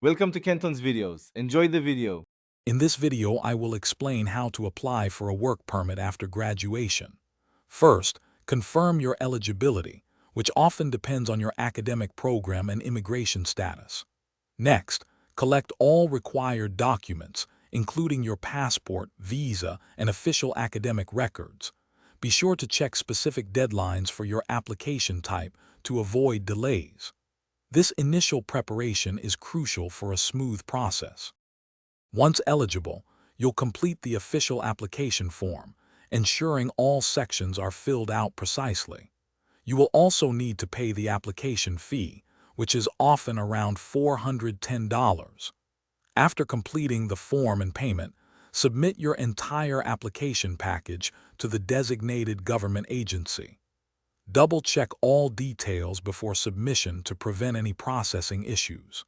Welcome to Kenton's videos. Enjoy the video. In this video, I will explain how to apply for a work permit after graduation. First, confirm your eligibility, which often depends on your academic program and immigration status. Next, collect all required documents, including your passport, visa, and official academic records. Be sure to check specific deadlines for your application type to avoid delays. This initial preparation is crucial for a smooth process. Once eligible, you'll complete the official application form, ensuring all sections are filled out precisely. You will also need to pay the application fee, which is often around $410. After completing the form and payment, submit your entire application package to the designated government agency. Double-check all details before submission to prevent any processing issues.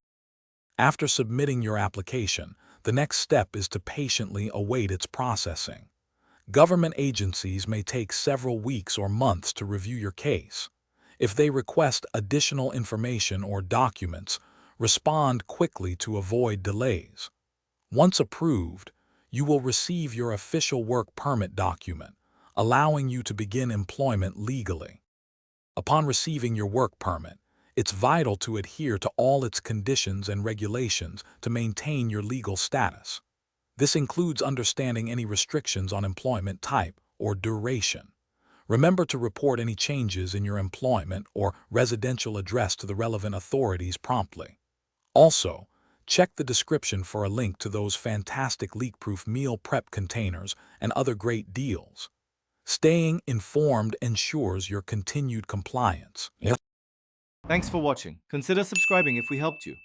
After submitting your application, the next step is to patiently await its processing. Government agencies may take several weeks or months to review your case. If they request additional information or documents, respond quickly to avoid delays. Once approved, you will receive your official work permit document, allowing you to begin employment legally. Upon receiving your work permit, it's vital to adhere to all its conditions and regulations to maintain your legal status. This includes understanding any restrictions on employment type or duration. Remember to report any changes in your employment or residential address to the relevant authorities promptly. Also, check the description for a link to those fantastic leak-proof meal prep containers and other great deals. Staying informed ensures your continued compliance. Thanks for watching. Consider subscribing if we helped you.